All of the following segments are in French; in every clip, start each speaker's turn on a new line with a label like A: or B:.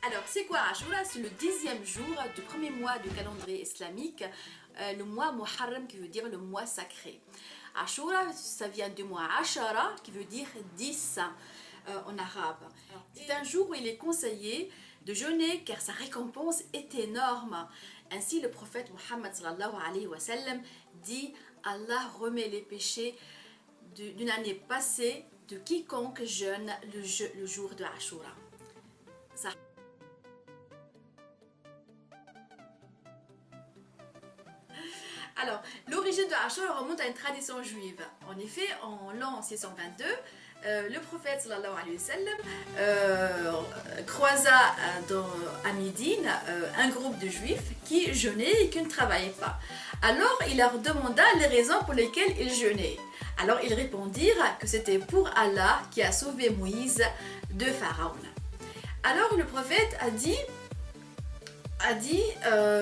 A: Alors, c'est quoi Ashura? C'est le 10e jour du premier mois du calendrier islamique, le mois Muharram qui veut dire le mois sacré. Ashura, ça vient du mois Ashara qui veut dire 10 en arabe. C'est un jour où il est conseillé de jeûner car sa récompense est énorme. Ainsi, le prophète Muhammad sallallahu alayhi wa sallam dit Allah remet les péchés d'une année passée de quiconque jeûne le jour de Ashura. Ça. Alors, l'origine de Ashura remonte à une tradition juive. En effet, en l'an 622, le prophète sallallahu alayhi wa sallam croisa à Médine un groupe de juifs qui jeûnaient et qui ne travaillaient pas. Alors, il leur demanda les raisons pour lesquelles ils jeûnaient. Alors, ils répondirent que c'était pour Allah qui a sauvé Moïse de Pharaon. Alors, le prophète a dit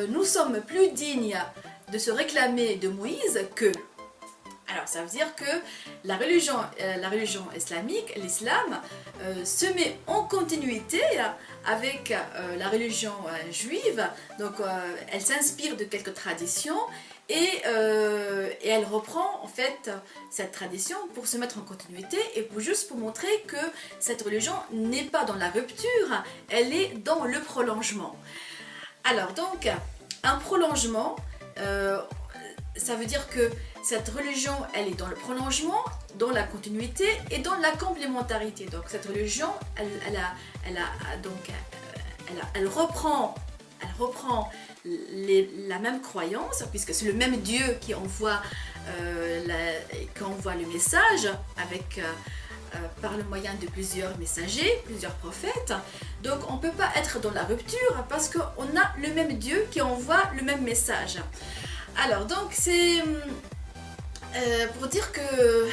A: nous sommes plus dignes de se réclamer de Moïse que. Alors ça veut dire que la religion islamique, l'islam, se met en continuité avec la religion juive. Donc elle s'inspire de quelques traditions et elle reprend en fait cette tradition pour se mettre en continuité et pour montrer que cette religion n'est pas dans la rupture, elle est dans le prolongement. Alors donc un prolongement, ça veut dire que cette religion, elle est dans le prolongement, dans la continuité et dans la complémentarité. Donc cette religion, elle reprend la même croyance, puisque c'est le même Dieu qui envoie le message par le moyen de plusieurs messagers, plusieurs prophètes. Donc on ne peut pas être dans la rupture parce qu'on a le même Dieu qui envoie le même message. Alors donc c'est pour dire que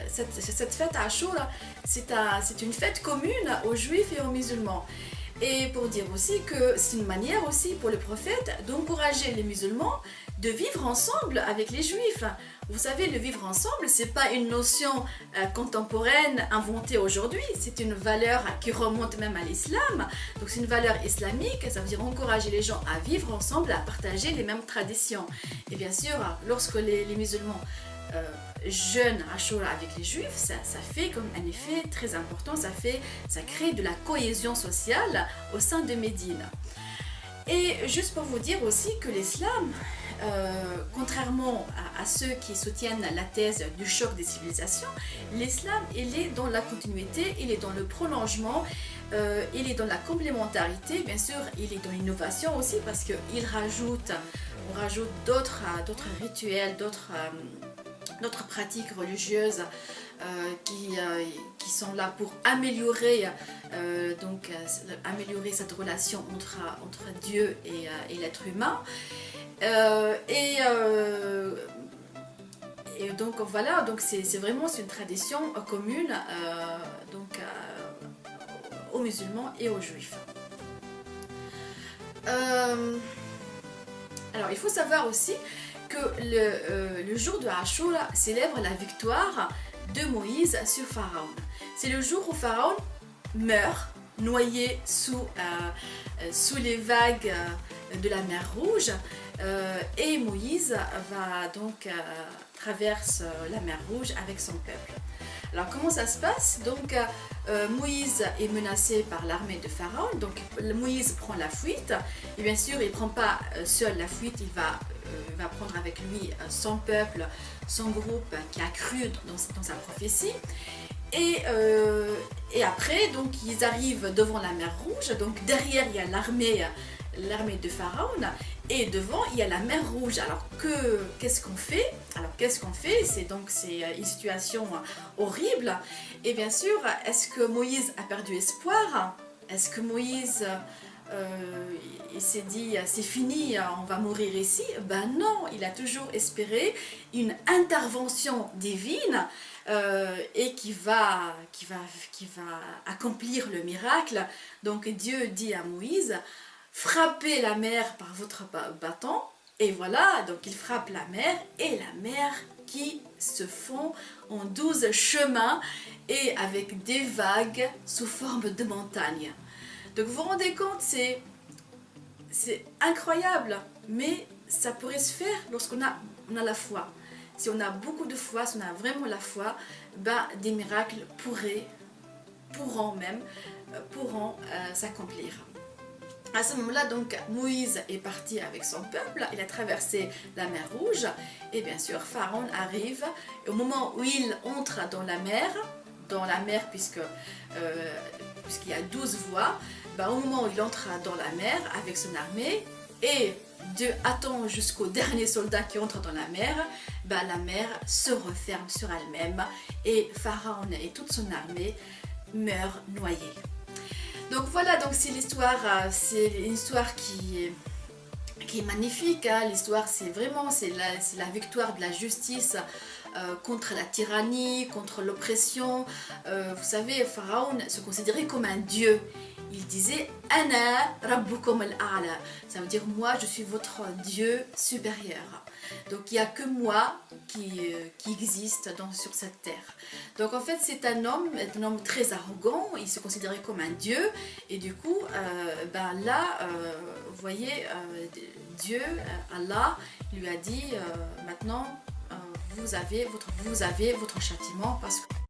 A: cette fête Ashura, c'est une fête commune aux juifs et aux musulmans. Et pour dire aussi que c'est une manière aussi pour le prophète d'encourager les musulmans de vivre ensemble avec les juifs. Vous savez, le vivre ensemble, c'est pas une notion contemporaine inventée aujourd'hui, c'est une valeur qui remonte même à l'islam. Donc c'est une valeur islamique, ça veut dire encourager les gens à vivre ensemble, à partager les mêmes traditions. Et bien sûr, lorsque les musulmans jeûnent Ashura avec les juifs, ça fait comme un effet très important, ça crée de la cohésion sociale au sein de Médine. Et juste pour vous dire aussi que l'islam, contrairement à ceux qui soutiennent la thèse du choc des civilisations, l'islam, il est dans la continuité, il est dans le prolongement, il est dans la complémentarité, bien sûr, il est dans l'innovation aussi parce qu'on rajoute d'autres rituels, d'autres pratiques religieuses qui sont là pour améliorer cette relation entre Dieu et l'être humain. Et donc voilà, donc c'est vraiment une tradition commune aux musulmans et aux juifs. Alors il faut savoir aussi que le jour de Ashura célèbre la victoire de Moïse sur Pharaon. C'est le jour où Pharaon meurt noyé sous les vagues de la mer Rouge, et Moïse va donc traverse la mer Rouge avec son peuple. Alors comment ça se passe? Donc Moïse est menacé par l'armée de Pharaon, donc Moïse prend la fuite, et bien sûr il ne prend pas seul la fuite, il va prendre avec lui son peuple, son groupe qui a cru dans sa prophétie. Et après, donc, ils arrivent devant la mer Rouge, donc derrière il y a l'armée de Pharaon, et devant il y a la mer Rouge. Alors qu'est-ce qu'on fait? C'est une situation horrible. Et bien sûr, est-ce que Moïse a perdu espoir? Est-ce que Moïse il s'est dit c'est fini, on va mourir ici? Ben non, il a toujours espéré une intervention divine et qui va accomplir le miracle. Donc Dieu dit à Moïse, frappez la mer par votre bâton, et voilà, donc il frappe la mer, et la mer qui se fond en 12 chemins et avec des vagues sous forme de montagnes. Donc vous vous rendez compte, c'est incroyable, mais ça pourrait se faire lorsqu'on on a la foi. Si on a beaucoup de foi, si on a vraiment la foi, ben, des miracles pourront s'accomplir. À ce moment-là, donc, Moïse est parti avec son peuple, il a traversé la mer Rouge, et bien sûr, Pharaon arrive, et au moment où il entre dans la mer puisqu'il y a 12 voies, ben, au moment où il entre dans la mer avec son armée, et Dieu attend jusqu'au dernier soldat qui entre dans la mer se referme sur elle-même, et Pharaon et toute son armée meurent noyés. Donc voilà, donc c'est une histoire qui est magnifique, hein. L'histoire c'est la victoire de la justice contre la tyrannie, contre l'oppression. Vous savez, Pharaon se considérait comme un dieu. Il disait Ana Rabbukum al-A'la. Ça veut dire moi je suis votre Dieu supérieur. Donc il n'y a que moi qui existe sur cette terre. Donc en fait c'est un homme très arrogant, il se considérait comme un dieu, et du coup vous voyez, Dieu, Allah lui a dit maintenant vous avez votre châtiment parce que